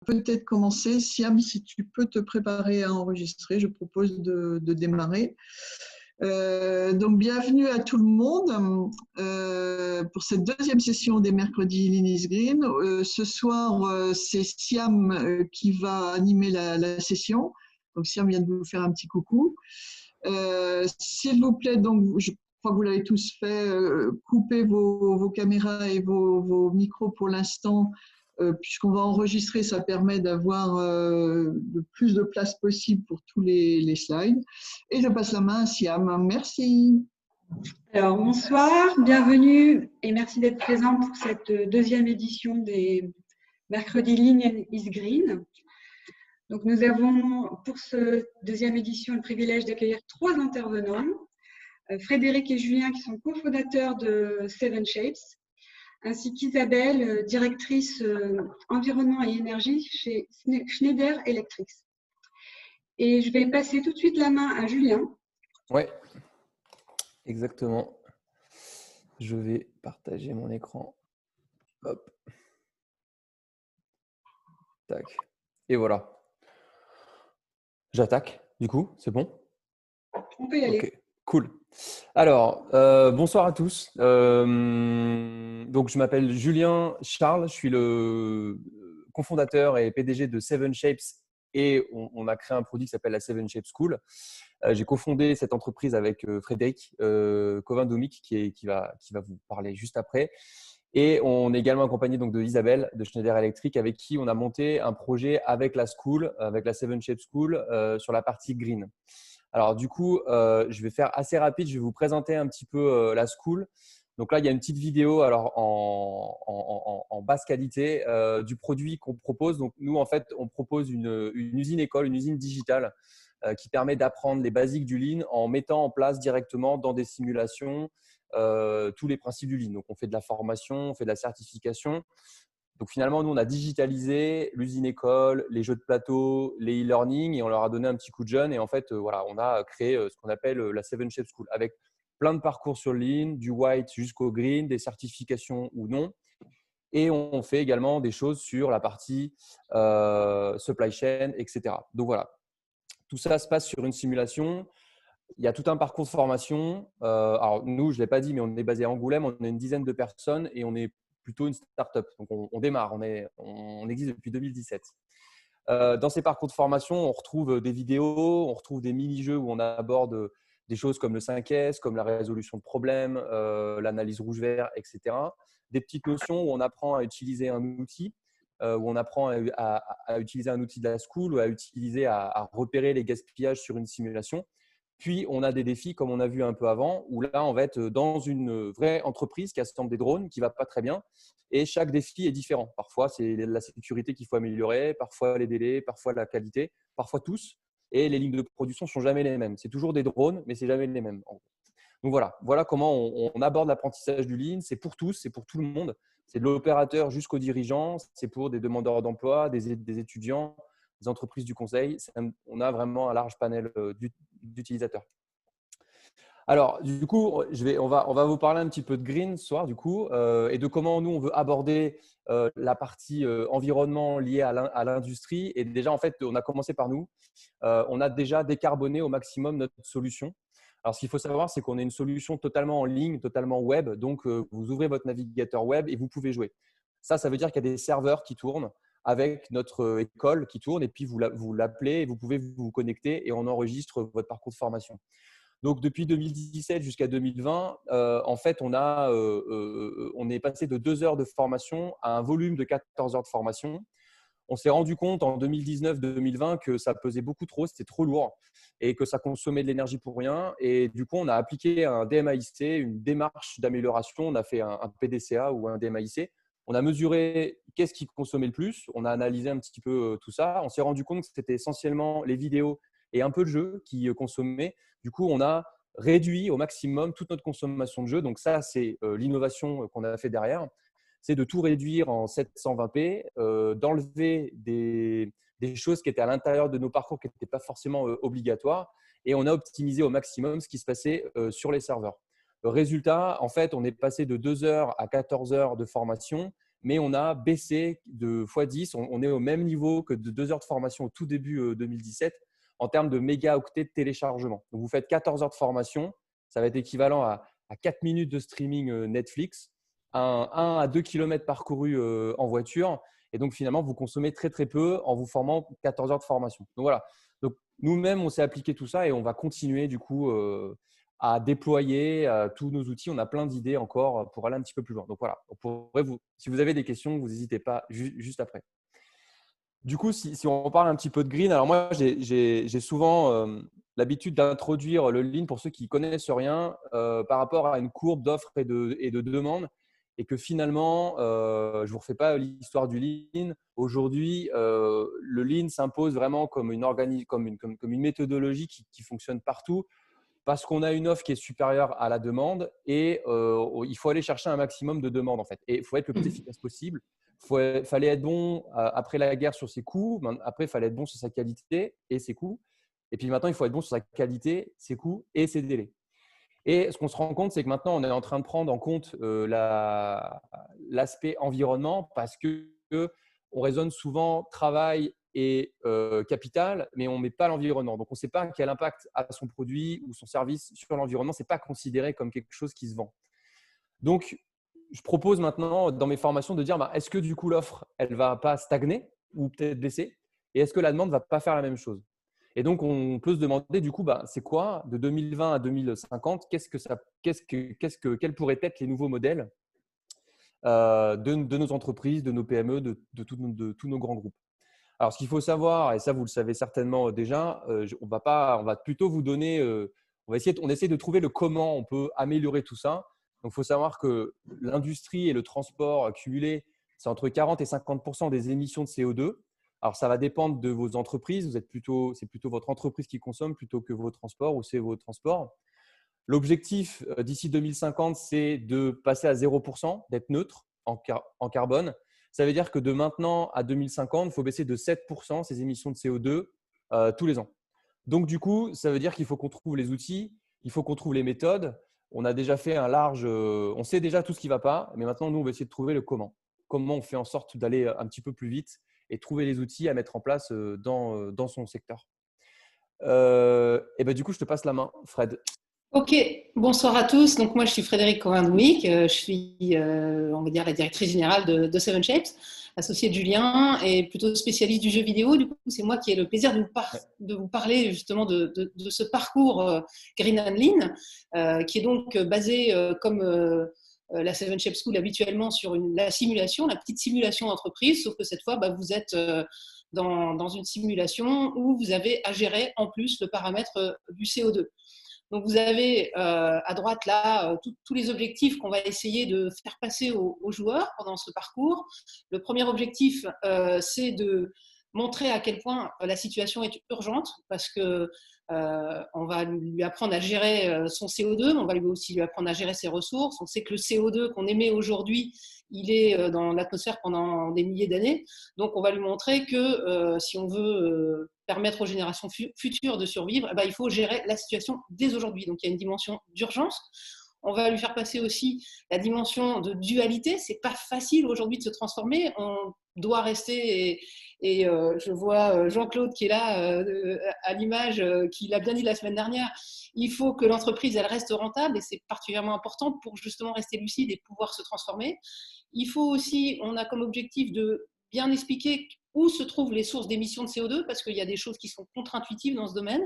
peut-être commencer. Siam, si tu peux te préparer à enregistrer, je propose de démarrer. Donc, bienvenue à tout le monde pour cette deuxième session des mercredis Lean is Green. Ce soir, c'est Siam qui va animer la session. Donc, Siam vient de vous faire un petit coucou. S'il vous plaît, donc, je crois que vous l'avez tous fait, coupez vos caméras et vos micros pour l'instant, puisqu'on va enregistrer, ça permet d'avoir le plus de place possible pour tous les slides. Et je passe la main à Siam. Merci. Alors, bonsoir, bienvenue et merci d'être présent pour cette deuxième édition des mercredis Lean is Green. Donc, nous avons pour cette deuxième édition le privilège d'accueillir 3 intervenants. Frédéric et Julien qui sont cofondateurs de Seven Shapes, ainsi qu'Isabelle, directrice environnement et énergie chez Schneider Electric. Et je vais passer tout de suite la main à Julien. Oui, exactement. Je vais partager mon écran. Hop. Tac. Et voilà. J'attaque, du coup, c'est bon? On peut y aller. Ok, cool. Alors, bonsoir à tous. Donc, je m'appelle Julien Charles, je suis le cofondateur et PDG de Seven Shapes et on a créé un produit qui s'appelle la Seven Shapes School. J'ai cofondé cette entreprise avec Frédéric Covin-Domic qui va vous parler juste après. Et on est également accompagné donc de Isabelle de Schneider Electric avec qui on a monté un projet avec la School, avec la Seven Shapes School sur la partie green. Alors du coup, je vais faire assez rapide. Je vais vous présenter un petit peu la School. Donc là, il y a une petite vidéo alors en basse qualité du produit qu'on propose. Donc nous, en fait, on propose une usine école, une usine digitale qui permet d'apprendre les basiques du Lean en mettant en place directement dans des simulations tous les principes du Lean. Donc, on fait de la formation, on fait de la certification. Donc, finalement, nous, on a digitalisé l'usine école, les jeux de plateau, les e-learning et on leur a donné un petit coup de jeune. Et en fait, voilà, on a créé ce qu'on appelle la Seven Shapes School avec plein de parcours sur le Lean, du white jusqu'au green, des certifications ou non. Et on fait également des choses sur la partie supply chain, etc. Donc, voilà. Tout ça se passe sur une simulation. Il y a tout un parcours de formation. Alors, nous, je ne l'ai pas dit, mais on est basé à Angoulême. On est une dizaine de personnes et on est plutôt une start-up. Donc, on démarre. On existe depuis 2017. Dans ces parcours de formation, on retrouve des vidéos, on retrouve des mini-jeux où on aborde des choses comme le 5S, comme la résolution de problèmes, l'analyse rouge-vert, etc. Des petites notions où on apprend à utiliser un outil, où on apprend à utiliser un outil de la school ou à repérer les gaspillages sur une simulation. Puis, on a des défis, comme on a vu un peu avant, où là, on va être dans une vraie entreprise qui assemble des drones, qui ne va pas très bien. Et chaque défi est différent. Parfois, c'est la sécurité qu'il faut améliorer, parfois les délais, parfois la qualité, parfois tous. Et les lignes de production ne sont jamais les mêmes. C'est toujours des drones, mais ce n'est jamais les mêmes. Donc voilà comment on aborde l'apprentissage du Lean. C'est pour tous, c'est pour tout le monde. C'est de l'opérateur jusqu'aux dirigeants. C'est pour des demandeurs d'emploi, des étudiants, des entreprises du conseil. On a vraiment un large panel d'utilisateurs. Alors, du coup, on va vous parler un petit peu de Green ce soir, du coup, et de comment nous, on veut aborder la partie environnement liée à l'industrie. Et déjà, en fait, on a commencé par nous. On a déjà décarboné au maximum notre solution. Alors, ce qu'il faut savoir, c'est qu'on est une solution totalement en ligne, totalement web. Donc, vous ouvrez votre navigateur web et vous pouvez jouer. Ça veut dire qu'il y a des serveurs qui tournent avec notre école qui tourne et puis vous l'appelez et vous pouvez vous connecter et on enregistre votre parcours de formation. Donc, depuis 2017 jusqu'à 2020, en fait, on est passé de 2 heures de formation à un volume de 14 heures de formation. On s'est rendu compte en 2019-2020 que ça pesait beaucoup trop, c'était trop lourd et que ça consommait de l'énergie pour rien. Et du coup, on a appliqué un DMAIC, une démarche d'amélioration. On a fait un PDCA ou un DMAIC. On a mesuré qu'est-ce qui consommait le plus. On a analysé un petit peu tout ça. On s'est rendu compte que c'était essentiellement les vidéos et un peu de jeux qui consommaient. Du coup, on a réduit au maximum toute notre consommation de jeux. Donc ça, c'est l'innovation qu'on a fait derrière. C'est de tout réduire en 720p, d'enlever des choses qui étaient à l'intérieur de nos parcours qui n'étaient pas forcément obligatoires. Et on a optimisé au maximum ce qui se passait sur les serveurs. Le résultat, en fait, on est passé de 2 heures à 14 heures de formation mais on a baissé de x10. On est au même niveau que de 2 heures de formation au tout début 2017 en termes de mégaoctets de téléchargement. Donc, vous faites 14 heures de formation, ça va être équivalent à 4 minutes de streaming Netflix, 1 à 2 km parcourus en voiture. Et donc, finalement, vous consommez très, très peu en vous formant 14 heures de formation. Donc, voilà. Donc, nous-mêmes, on s'est appliqué tout ça et on va continuer du coup à déployer tous nos outils. On a plein d'idées encore pour aller un petit peu plus loin. Donc, voilà. Si vous avez des questions, vous n'hésitez pas juste après. Du coup, si on parle un petit peu de green, alors moi, j'ai souvent l'habitude d'introduire le lean pour ceux qui ne connaissent rien par rapport à une courbe d'offres et de demandes. Et que finalement, je ne vous refais pas l'histoire du lean. Aujourd'hui, le lean s'impose vraiment comme une méthodologie qui fonctionne partout parce qu'on a une offre qui est supérieure à la demande et il faut aller chercher un maximum de demandes en fait. Et il faut être le plus efficace possible. Fallait être bon après la guerre sur ses coûts. Après, il fallait être bon sur sa qualité et ses coûts. Et puis maintenant, il faut être bon sur sa qualité, ses coûts et ses délais. Et ce qu'on se rend compte, c'est que maintenant, on est en train de prendre en compte l'aspect environnement parce qu'on raisonne souvent travail et capital, mais on ne met pas l'environnement. Donc, on ne sait pas quel impact a son produit ou son service sur l'environnement. Ce n'est pas considéré comme quelque chose qui se vend. Donc, je propose maintenant dans mes formations de dire est-ce que du coup, l'offre, elle ne va pas stagner ou peut-être baisser? Et est-ce que la demande ne va pas faire la même chose? Et donc, on peut se demander du coup, c'est quoi de 2020 à 2050, quels pourraient être les nouveaux modèles de nos entreprises, de nos PME, de tous nos grands groupes. Alors, ce qu'il faut savoir, et ça vous le savez certainement déjà, on va plutôt vous donner, on essaie de trouver le comment on peut améliorer tout ça. Donc, il faut savoir que l'industrie et le transport cumulé, c'est entre 40 et 50% des émissions de CO2. Alors, ça va dépendre de vos entreprises. C'est plutôt votre entreprise qui consomme plutôt que vos transports ou c'est vos transports. L'objectif d'ici 2050, c'est de passer à 0%, d'être neutre en carbone. Ça veut dire que de maintenant à 2050, il faut baisser de 7% ces émissions de CO2 tous les ans. Donc, du coup, ça veut dire qu'il faut qu'on trouve les outils, il faut qu'on trouve les méthodes. On a déjà fait on sait déjà tout ce qui ne va pas, mais maintenant, nous, on va essayer de trouver le comment. Comment on fait en sorte d'aller un petit peu plus vite et trouver les outils à mettre en place dans son secteur. Et du coup, je te passe la main, Fred. Ok, bonsoir à tous. Donc moi, je suis Frédérique Corin-Doumic. Je suis, on va dire, la directrice générale de Seven Shapes, associée de Julien et plutôt spécialiste du jeu vidéo. Du coup, c'est moi qui ai le plaisir de vous parler justement de ce parcours Green and Lean, qui est donc basé comme la Seven Shapes School habituellement sur la simulation, la petite simulation d'entreprise, sauf que cette fois, vous êtes dans une simulation où vous avez à gérer en plus le paramètre du CO2. Donc, vous avez à droite là tous les objectifs qu'on va essayer de faire passer aux joueurs pendant ce parcours. Le premier objectif, c'est de montrer à quel point la situation est urgente parce que on va lui apprendre à gérer son CO2, mais on va aussi lui apprendre à gérer ses ressources. On sait que le CO2 qu'on émet aujourd'hui, il est dans l'atmosphère pendant des milliers d'années. Donc, on va lui montrer que si on veut permettre aux générations futures de survivre, il faut gérer la situation dès aujourd'hui. Donc, il y a une dimension d'urgence. On va lui faire passer aussi la dimension de dualité. Ce n'est pas facile aujourd'hui de se transformer. On doit rester, et je vois Jean-Claude qui est là à l'image, qui l'a bien dit la semaine dernière, il faut que l'entreprise elle reste rentable et c'est particulièrement important pour justement rester lucide et pouvoir se transformer. Il faut aussi, on a comme objectif de bien expliquer où se trouvent les sources d'émissions de CO2 parce qu'il y a des choses qui sont contre-intuitives dans ce domaine.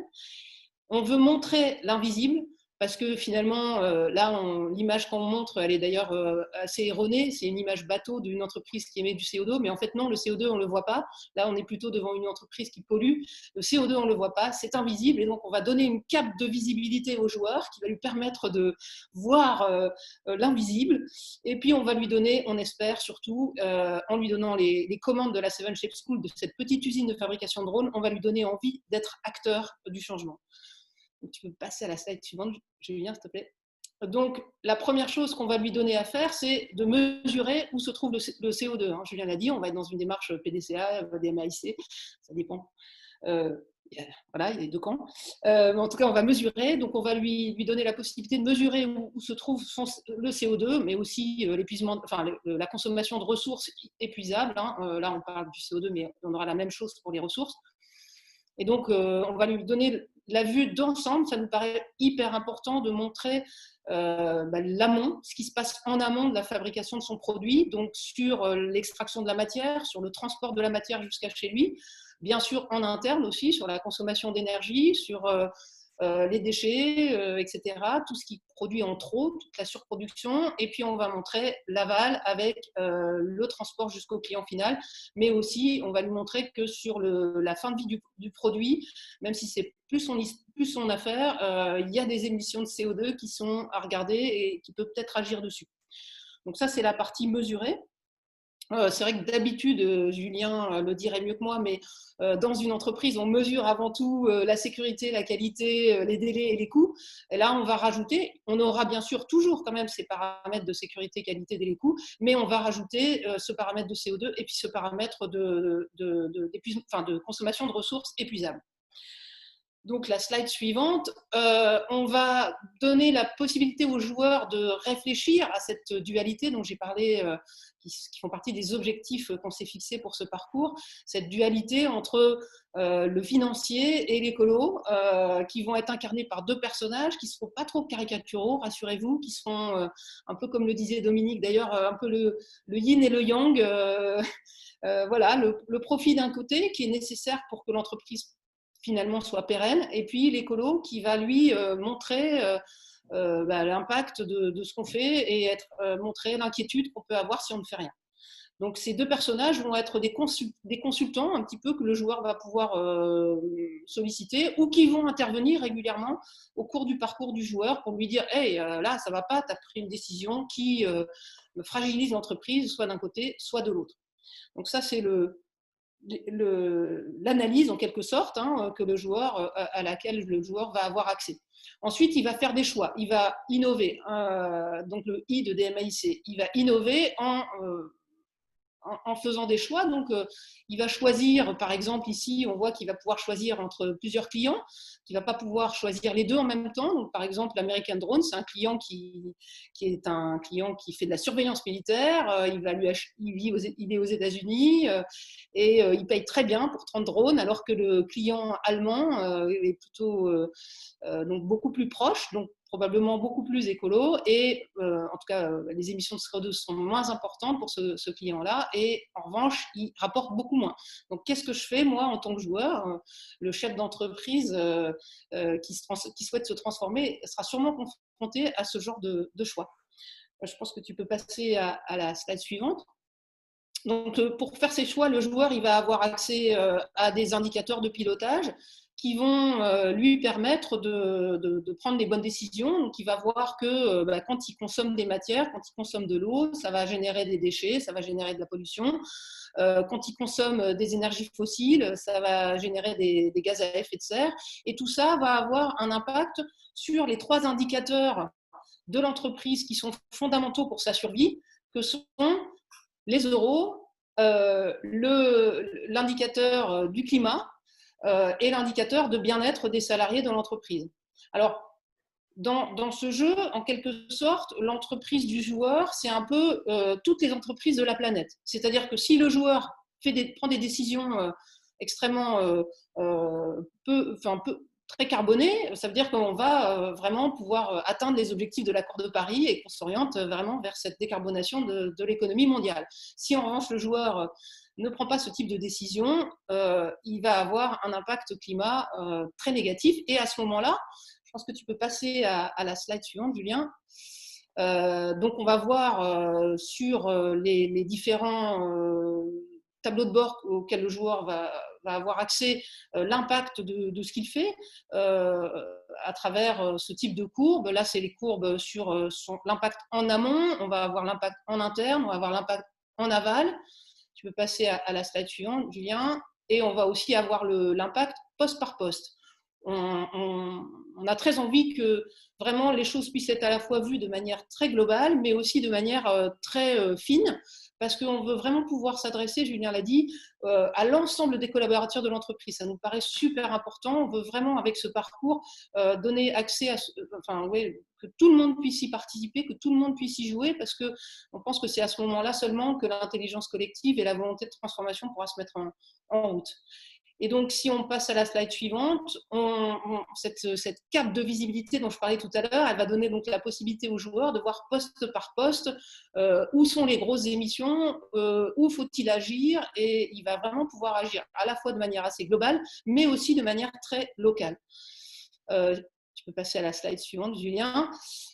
On veut montrer l'invisible parce que finalement, là, l'image qu'on montre, elle est d'ailleurs assez erronée. C'est une image bateau d'une entreprise qui émet du CO2, mais en fait, non, le CO2, on ne le voit pas. Là, on est plutôt devant une entreprise qui pollue. Le CO2, on ne le voit pas, c'est invisible. Et donc, on va donner une cape de visibilité au joueur qui va lui permettre de voir l'invisible. Et puis, on va lui donner, on espère surtout, en lui donnant les commandes de la Seven Shapes School, de cette petite usine de fabrication de drones, on va lui donner envie d'être acteur du changement. Tu peux passer à la slide suivante, Julien, s'il te plaît. Donc, la première chose qu'on va lui donner à faire, c'est de mesurer où se trouve le CO2. Julien l'a dit, on va être dans une démarche PDCA, DMAIC, ça dépend. Voilà, il y a les deux camps. En tout cas, on va mesurer. Donc, on va lui donner la possibilité de mesurer où se trouve le CO2, mais aussi l'épuisement, enfin, la consommation de ressources épuisables. Hein. Là, on parle du CO2, mais on aura la même chose pour les ressources. Et donc, on va lui donner la vue d'ensemble. Ça nous paraît hyper important de montrer l'amont, ce qui se passe en amont de la fabrication de son produit, donc sur l'extraction de la matière, sur le transport de la matière jusqu'à chez lui, bien sûr en interne aussi, sur la consommation d'énergie, sur les déchets, etc., tout ce qui produit en trop, toute la surproduction, et puis on va montrer l'aval avec le transport jusqu'au client final, mais aussi on va lui montrer que sur la fin de vie du produit, même si c'est plus son affaire, il y a des émissions de CO2 qui sont à regarder et qui peuvent peut-être agir dessus. Donc ça, c'est la partie mesurée. C'est vrai que d'habitude, Julien le dirait mieux que moi, mais dans une entreprise, on mesure avant tout la sécurité, la qualité, les délais et les coûts. Et là, on va rajouter, on aura bien sûr toujours quand même ces paramètres de sécurité, qualité, délais, coûts, mais on va rajouter ce paramètre de CO2 et puis ce paramètre de consommation de ressources épuisables. Donc, la slide suivante, on va donner la possibilité aux joueurs de réfléchir à cette dualité dont j'ai parlé, qui font partie des objectifs qu'on s'est fixés pour ce parcours, cette dualité entre le financier et l'écolo, qui vont être incarnés par deux personnages qui ne seront pas trop caricaturaux, rassurez-vous, qui seront un peu comme le disait Dominique d'ailleurs, un peu le yin et le yang. Voilà, le profit d'un côté qui est nécessaire pour que l'entreprise finalement soit pérenne, et puis l'écolo qui va lui montrer l'impact de ce qu'on fait et montrer l'inquiétude qu'on peut avoir si on ne fait rien. Donc ces deux personnages vont être des consultants un petit peu que le joueur va pouvoir solliciter ou qui vont intervenir régulièrement au cours du parcours du joueur pour lui dire « Hey, là, ça ne va pas, tu as pris une décision qui fragilise l'entreprise, soit d'un côté, soit de l'autre. » Donc ça, c'est l'analyse en quelque sorte à laquelle le joueur va avoir accès. Ensuite, il va faire des choix, il va innover. Donc le I de DMAIC, il va innover en faisant des choix. Donc, il va choisir, par exemple, ici, on voit qu'il va pouvoir choisir entre plusieurs clients, qu'il ne va pas pouvoir choisir les deux en même temps. Donc, par exemple, l'American Drone, c'est un client qui est un client qui fait de la surveillance militaire. Il est aux États-Unis et il paye très bien pour 30 drones, alors que le client allemand est plutôt donc beaucoup plus proche. Donc, probablement beaucoup plus écolo et en tout cas les émissions de CO2 sont moins importantes pour ce client-là et en revanche il rapporte beaucoup moins. Donc qu'est-ce que je fais moi en tant que joueur, le chef d'entreprise qui souhaite se transformer sera sûrement confronté à ce genre de choix. Je pense que tu peux passer à la slide suivante. Donc pour faire ces choix, le joueur il va avoir accès à des indicateurs de pilotage qui vont lui permettre de prendre les bonnes décisions. Donc, il va voir que quand il consomme des matières, quand il consomme de l'eau, ça va générer des déchets, ça va générer de la pollution. Quand il consomme des énergies fossiles, ça va générer des gaz à effet de serre. Et tout ça va avoir un impact sur les 3 indicateurs de l'entreprise qui sont fondamentaux pour sa survie, que sont les euros, l'indicateur du climat, et l'indicateur de bien-être des salariés de l'entreprise. Alors, dans ce jeu, en quelque sorte, l'entreprise du joueur, c'est un peu toutes les entreprises de la planète. C'est-à-dire que si le joueur prend des décisions extrêmement très carbonées, ça veut dire qu'on va vraiment pouvoir atteindre les objectifs de l'accord de Paris et qu'on s'oriente vraiment vers cette décarbonation de l'économie mondiale. Si en revanche le joueur ne prend pas ce type de décision, il va avoir un impact climat très négatif. Et à ce moment-là, je pense que tu peux passer à la slide suivante, Julien. Donc, on va voir sur les différents tableaux de bord auxquels le joueur va avoir accès l'impact de ce qu'il fait à travers ce type de courbes. Là, c'est les courbes sur l'impact en amont. On va avoir l'impact en interne, on va avoir l'impact en aval. Tu peux passer à la slide suivante, Julien. Et on va aussi avoir l'impact poste par poste. On a très envie que vraiment les choses puissent être à la fois vues de manière très globale, mais aussi de manière très fine, parce qu'on veut vraiment pouvoir s'adresser, Julien l'a dit, à l'ensemble des collaborateurs de l'entreprise. Ça nous paraît super important. On veut vraiment, avec ce parcours, donner accès à, que tout le monde puisse y participer, que tout le monde puisse y jouer, parce qu'on pense que c'est à ce moment-là seulement que l'intelligence collective et la volonté de transformation pourra se mettre en route. Et donc, si on passe à la slide suivante, cette cape de visibilité dont je parlais tout à l'heure, elle va donner donc la possibilité aux joueurs de voir poste par poste où sont les grosses émissions, où faut-il agir, et il va vraiment pouvoir agir à la fois de manière assez globale, mais aussi de manière très locale. Tu peux passer à la slide suivante, Julien.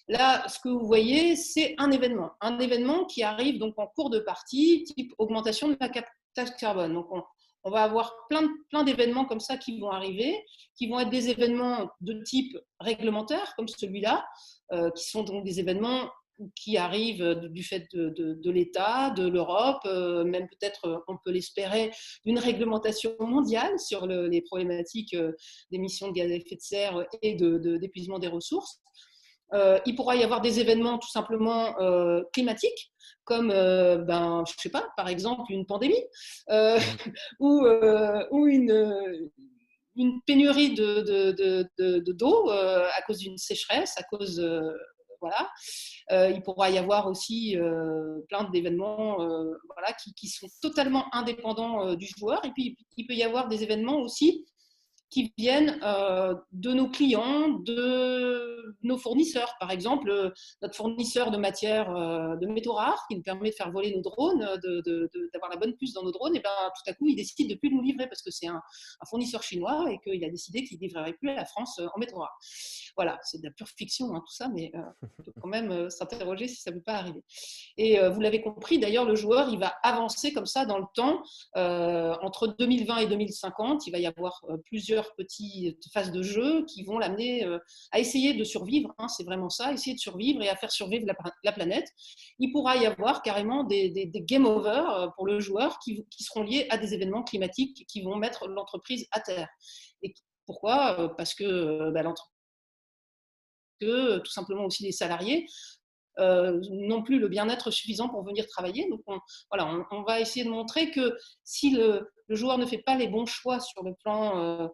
Là, ce que vous voyez, c'est un événement qui arrive donc en cours de partie, type augmentation de la taxe carbone. Donc, on va avoir plein d'événements comme ça qui vont arriver, qui vont être des événements de type réglementaire, comme celui-là, qui sont donc des événements qui arrivent du fait de l'État, de l'Europe, même peut-être, on peut l'espérer, d'une réglementation mondiale sur les problématiques d'émissions de gaz à effet de serre et d'épuisement des ressources. Il pourra y avoir des événements tout simplement climatiques, comme, je sais pas, par exemple une pandémie ou une pénurie d'eau à cause d'une sécheresse, à cause voilà. Il pourra y avoir aussi plein d'événements qui sont totalement indépendants du joueur. Et puis, il peut y avoir des événements aussi qui viennent de nos clients, de nos fournisseurs. Par exemple, notre fournisseur de matières, de métaux rares, qui nous permet de faire voler nos drones, d'avoir la bonne puce dans nos drones, et ben, tout à coup, il décide de ne plus nous livrer parce que c'est un fournisseur chinois et qu'il a décidé qu'il ne livrerait plus à la France en métaux rares. Voilà, c'est de la pure fiction, tout ça, mais on peut quand même s'interroger si ça ne peut pas arriver. Et vous l'avez compris, d'ailleurs, le joueur, il va avancer comme ça dans le temps. Entre 2020 et 2050, il va y avoir plusieurs petites phases de jeu qui vont l'amener à essayer de survivre, c'est vraiment ça, essayer de survivre et à faire survivre la planète. Il pourra y avoir carrément des game over pour le joueur qui seront liés à des événements climatiques qui vont mettre l'entreprise à terre. Et pourquoi ? Parce que l'entreprise, tout simplement aussi les salariés, non plus le bien-être suffisant pour venir travailler. Donc, on va essayer de montrer que si le joueur ne fait pas les bons choix sur le plan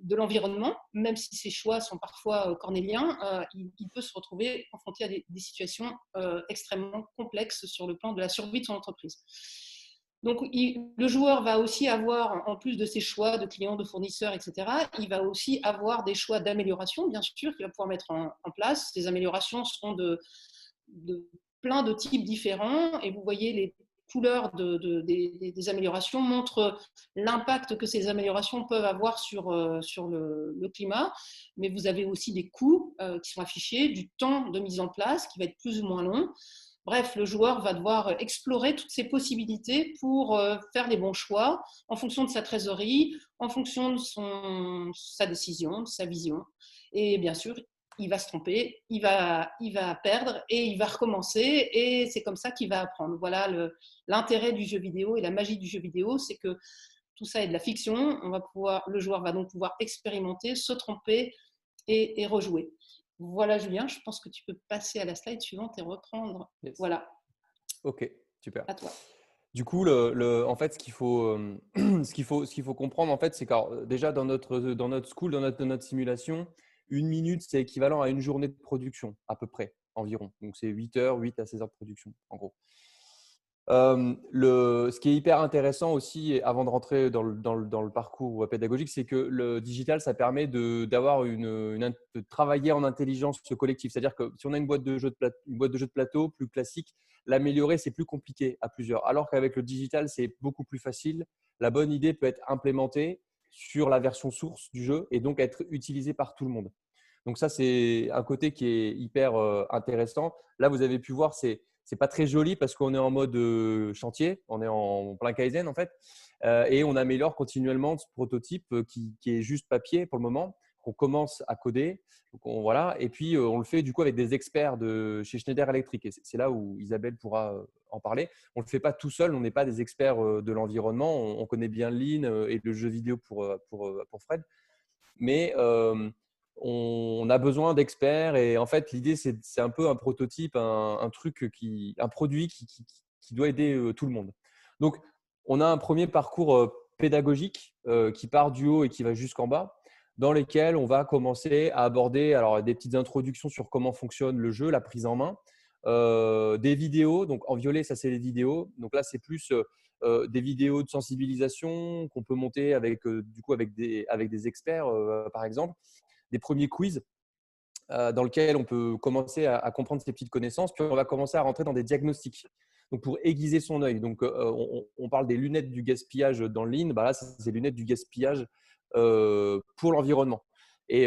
de l'environnement, même si ces choix sont parfois cornéliens, il peut se retrouver confronté à des situations extrêmement complexes sur le plan de la survie de son entreprise. Donc, le joueur va aussi avoir, en plus de ses choix de clients, de fournisseurs, etc., il va aussi avoir des choix d'amélioration, bien sûr, qu'il va pouvoir mettre en place. Ces améliorations seront de plein de types différents. Et vous voyez, les couleurs des améliorations montrent l'impact que ces améliorations peuvent avoir sur le climat. Mais vous avez aussi des coûts qui sont affichés, du temps de mise en place qui va être plus ou moins long. Bref, le joueur va devoir explorer toutes ces possibilités pour faire les bons choix en fonction de sa trésorerie, en fonction de sa décision, de sa vision. Et bien sûr, il va se tromper, il va perdre et il va recommencer. Et c'est comme ça qu'il va apprendre. Voilà l'intérêt du jeu vidéo et la magie du jeu vidéo, c'est que tout ça est de la fiction. Le joueur va donc pouvoir expérimenter, se tromper et rejouer. Voilà, Julien, je pense que tu peux passer à la slide suivante et reprendre. Yes. Voilà. Ok, super. À toi. Du coup, en fait, ce qu'il faut comprendre, en fait, c'est que déjà dans notre school, dans notre simulation, 1 minute, c'est équivalent à une journée de production, à peu près, environ. Donc, c'est 8 à 16 heures de production, en gros. Ce qui est hyper intéressant aussi, avant de rentrer dans le parcours pédagogique, c'est que le digital, ça permet de travailler en intelligence collective. C'est-à-dire que si on a une boîte de jeu de plateau plus classique, l'améliorer, c'est plus compliqué à plusieurs. Alors qu'avec le digital, c'est beaucoup plus facile. La bonne idée peut être implémentée sur la version source du jeu et donc être utilisée par tout le monde. Donc ça, c'est un côté qui est hyper intéressant. Là, vous avez pu voir, c'est pas très joli parce qu'on est en mode chantier, on est en plein Kaizen en fait, et on améliore continuellement ce prototype qui est juste papier pour le moment, qu'on commence à coder. Donc voilà, et puis on le fait du coup avec des experts de chez Schneider Electric. Et c'est là où Isabelle pourra en parler. On le fait pas tout seul, on n'est pas des experts de l'environnement. On connaît bien Lean et le jeu vidéo pour Fred, mais on a besoin d'experts. Et en fait, l'idée, c'est un peu un prototype, un produit qui doit aider tout le monde. Donc, on a un premier parcours pédagogique qui part du haut et qui va jusqu'en bas, dans lesquels on va commencer à aborder des petites introductions sur comment fonctionne le jeu, la prise en main, des vidéos. Donc, en violet, ça, c'est les vidéos. Donc là, c'est plus des vidéos de sensibilisation qu'on peut monter avec des experts, par exemple, des premiers quiz dans lesquels on peut commencer à comprendre ces petites connaissances, puis on va commencer à rentrer dans des diagnostics. Donc, pour aiguiser son œil. Donc, on parle des lunettes du gaspillage dans le lean. Là, c'est les lunettes du gaspillage pour l'environnement. Et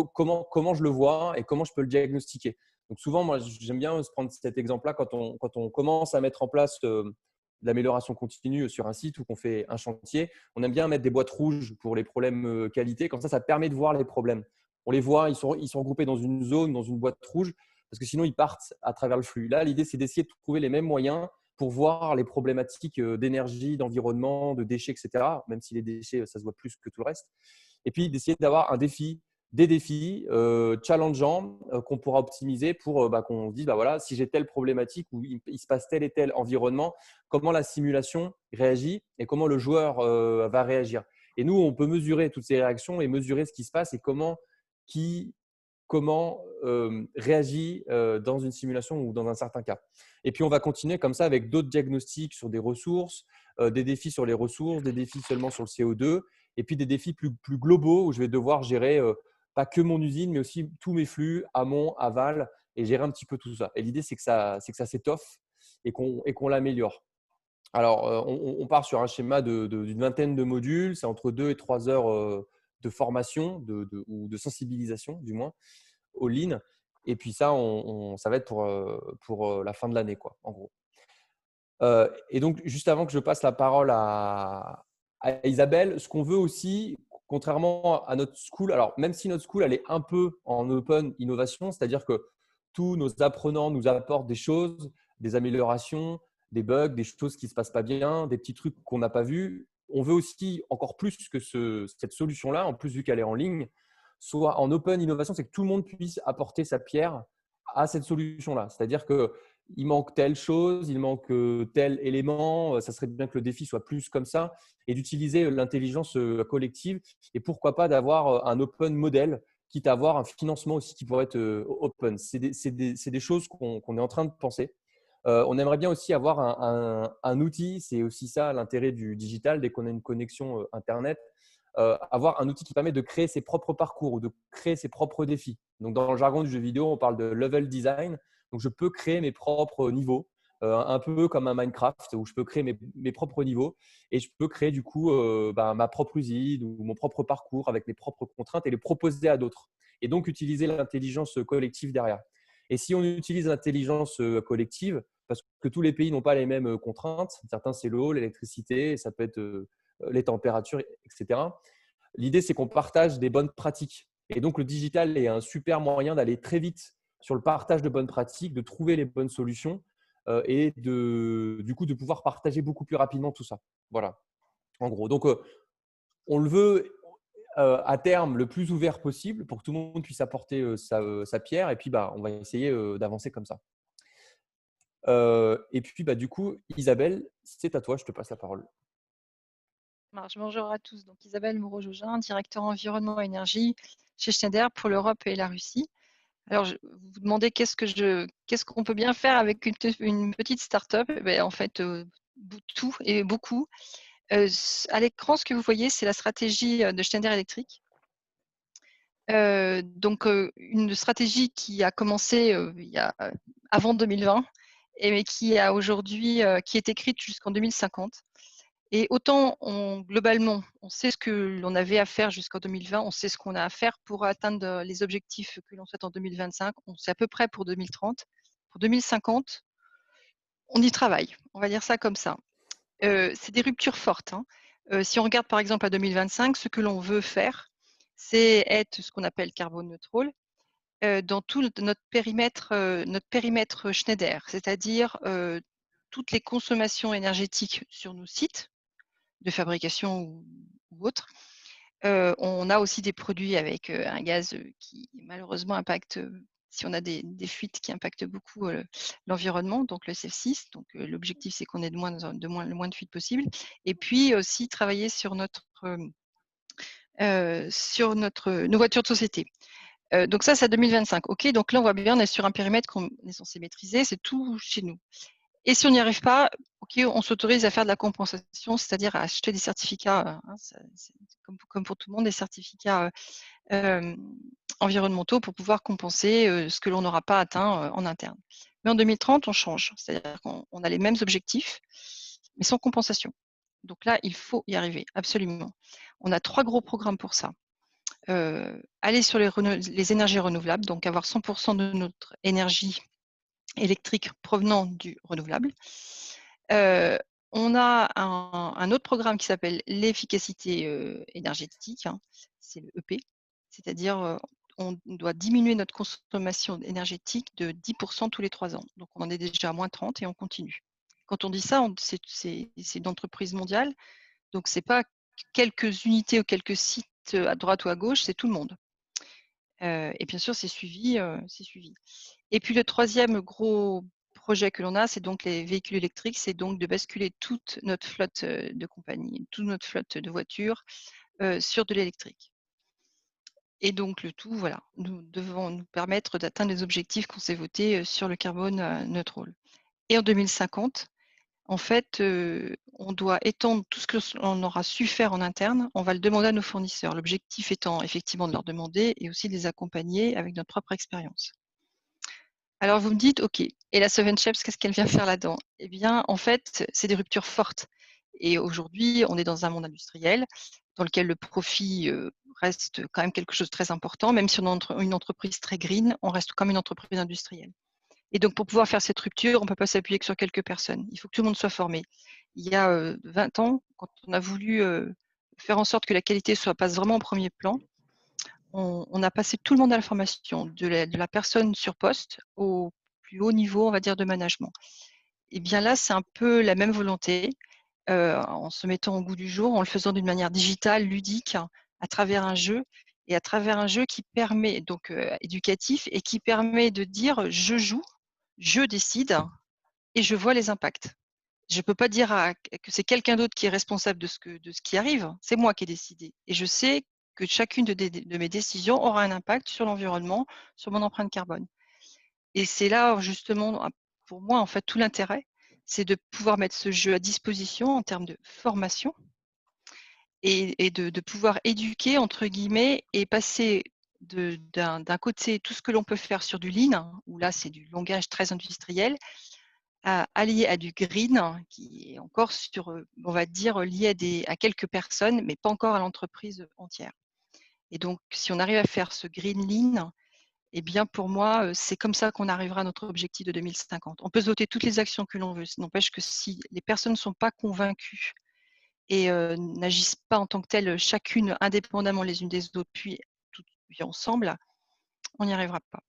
comment je le vois et comment je peux le diagnostiquer. Donc, souvent, moi, j'aime bien prendre cet exemple-là quand on commence à mettre en place l'amélioration continue sur un site ou qu'on fait un chantier. On aime bien mettre des boîtes rouges pour les problèmes qualité. Comme ça permet de voir les problèmes. On les voit, ils sont regroupés dans une zone, dans une boîte rouge, parce que sinon, ils partent à travers le flux. Là, l'idée, c'est d'essayer de trouver les mêmes moyens pour voir les problématiques d'énergie, d'environnement, de déchets, etc. Même si les déchets, ça se voit plus que tout le reste. Et puis, d'essayer d'avoir des défis challengeants qu'on pourra optimiser pour qu'on se dise, voilà, si j'ai telle problématique ou il se passe tel et tel environnement, comment la simulation réagit et comment le joueur va réagir. Et nous, on peut mesurer toutes ces réactions et mesurer ce qui se passe et comment réagit dans une simulation ou dans un certain cas. Et puis, on va continuer comme ça avec d'autres diagnostics sur des ressources, des défis sur les ressources, des défis seulement sur le CO2, et puis des défis plus globaux où je vais devoir gérer pas que mon usine, mais aussi tous mes flux, amont, aval, et gérer un petit peu tout ça. Et l'idée, c'est que ça s'étoffe et qu'on l'améliore. Alors, on part sur un schéma d'une vingtaine de modules. C'est entre 2 et 3 heures de formation ou de sensibilisation, du moins, au lean. Et puis ça, ça va être pour la fin de l'année, quoi, en gros. Et donc, juste avant que je passe la parole à Isabelle, ce qu'on veut aussi, contrairement à notre school, alors même si notre school, elle est un peu en open innovation, c'est-à-dire que tous nos apprenants nous apportent des choses, des améliorations, des bugs, des choses qui ne se passent pas bien, des petits trucs qu'on n'a pas vus. On veut aussi encore plus que cette solution-là, en plus vu qu'elle est en ligne, soit en open innovation, c'est que tout le monde puisse apporter sa pierre à cette solution-là. C'est-à-dire qu'il manque telle chose, il manque tel élément, ça serait bien que le défi soit plus comme ça, et d'utiliser l'intelligence collective, et pourquoi pas d'avoir un open model, quitte à avoir un financement aussi qui pourrait être open. C'est des choses qu'on est en train de penser. On aimerait bien aussi avoir un outil, c'est aussi ça l'intérêt du digital, dès qu'on a une connexion Internet, avoir un outil qui permet de créer ses propres parcours ou de créer ses propres défis. Donc, dans le jargon du jeu vidéo, on parle de level design. Donc, je peux créer mes propres niveaux, un peu comme un Minecraft où je peux créer mes propres niveaux et je peux créer du coup ma propre usine ou mon propre parcours avec mes propres contraintes et les proposer à d'autres. Et donc, utiliser l'intelligence collective derrière. Et si on utilise l'intelligence collective, parce que tous les pays n'ont pas les mêmes contraintes, certains c'est l'eau, l'électricité, ça peut être les températures, etc. L'idée, c'est qu'on partage des bonnes pratiques. Et donc, le digital est un super moyen d'aller très vite sur le partage de bonnes pratiques, de trouver les bonnes solutions et du coup, de pouvoir partager beaucoup plus rapidement tout ça. Voilà, en gros. Donc, on le veut à terme le plus ouvert possible pour que tout le monde puisse apporter sa pierre. Et puis, on va essayer d'avancer comme ça. Et puis, du coup, Isabelle, c'est à toi. Je te passe la parole. Bonjour à tous. Donc, Isabelle Moreau-Jaugin, directeur environnement et énergie chez Schneider pour l'Europe et la Russie. Alors, vous vous demandez qu'est-ce qu'on peut bien faire avec une petite start-up? En fait, tout et beaucoup. À l'écran, ce que vous voyez, c'est la stratégie de Schneider Electric. Donc, une stratégie qui a commencé avant 2020 et qui a aujourd'hui qui est écrite jusqu'en 2050. Et autant, globalement, on sait ce que l'on avait à faire jusqu'en 2020, on sait ce qu'on a à faire pour atteindre les objectifs que l'on souhaite en 2025, on sait à peu près pour 2030. Pour 2050, on y travaille, on va dire ça comme ça. C'est des ruptures fortes. Si on regarde par exemple à 2025, ce que l'on veut faire, c'est être ce qu'on appelle carbone neutral dans tout notre périmètre Schneider, c'est-à-dire toutes les consommations énergétiques sur nos sites de fabrication ou autres, On a aussi des produits avec un gaz qui malheureusement impacte, si on a des fuites qui impactent beaucoup l'environnement, donc le CF6. Donc l'objectif, c'est qu'on ait le moins de fuites possible. Et puis aussi travailler sur nos voitures de société. Donc ça, c'est 2025. OK, donc là, on voit bien, on est sur un périmètre qu'on est censé maîtriser, c'est tout chez nous. Et si on n'y arrive pas, OK, on s'autorise à faire de la compensation, c'est-à-dire à acheter des certificats, c'est comme pour tout le monde, des certificats environnementaux pour pouvoir compenser ce que l'on n'aura pas atteint en interne. Mais en 2030, on change, c'est-à-dire qu'on a les mêmes objectifs, mais sans compensation. Donc là, il faut y arriver, absolument. On a 3 gros programmes pour ça. Aller sur les énergies renouvelables, donc avoir 100% de notre énergie électrique provenant du renouvelable. On a un autre programme qui s'appelle l'efficacité énergétique, c'est le EP, c'est-à-dire on doit diminuer notre consommation énergétique de 10% tous les 3 ans. Donc on en est déjà à moins 30 et on continue. Quand on dit ça, c'est une entreprise mondiale, donc ce n'est pas quelques unités ou quelques sites à droite ou à gauche, c'est tout le monde. Et bien sûr, c'est suivi. Et puis le troisième gros projet que l'on a, c'est donc les véhicules électriques, c'est donc de basculer toute notre flotte de compagnie, toute notre flotte de voitures sur de l'électrique. Et donc le tout, voilà, nous devons nous permettre d'atteindre les objectifs qu'on s'est votés sur le carbone neutral. Et en 2050, en fait, on doit étendre tout ce que l'on aura su faire en interne, on va le demander à nos fournisseurs. L'objectif étant effectivement de leur demander et aussi de les accompagner avec notre propre expérience. Alors vous me dites, OK, et la Seven Shapes, qu'est-ce qu'elle vient faire là-dedans? Eh bien, en fait, c'est des ruptures fortes. Et aujourd'hui, on est dans un monde industriel dans lequel le profit reste quand même quelque chose de très important. Même si on est une entreprise très green, on reste comme une entreprise industrielle. Et donc, pour pouvoir faire cette rupture, on ne peut pas s'appuyer que sur quelques personnes. Il faut que tout le monde soit formé. Il y a 20 ans, quand on a voulu faire en sorte que la qualité passe vraiment au premier plan, on a passé tout le monde à la formation, de la personne sur poste au plus haut niveau, on va dire, de management. Et bien là, c'est un peu la même volonté, en se mettant au goût du jour, en le faisant d'une manière digitale, ludique, à travers un jeu, et à travers un jeu qui permet, donc éducatif, et qui permet de dire je joue, je décide et je vois les impacts. Je ne peux pas dire que c'est quelqu'un d'autre qui est responsable de ce qui arrive, c'est moi qui ai décidé. Et je sais que chacune de mes décisions aura un impact sur l'environnement, sur mon empreinte carbone. Et c'est là justement, pour moi, en fait, tout l'intérêt, c'est de pouvoir mettre ce jeu à disposition en termes de formation et de pouvoir éduquer, entre guillemets, et passer d'un côté tout ce que l'on peut faire sur du lean, où là, c'est du langage très industriel, allié à du green, qui est encore sur, on va dire, lié à quelques personnes, mais pas encore à l'entreprise entière. Et donc, si on arrive à faire ce green lean, eh bien, pour moi, c'est comme ça qu'on arrivera à notre objectif de 2050. On peut voter toutes les actions que l'on veut. Ça n'empêche que si les personnes ne sont pas convaincues et n'agissent pas en tant que telles, chacune indépendamment les unes des autres, puis ensemble, on n'y arrivera pas.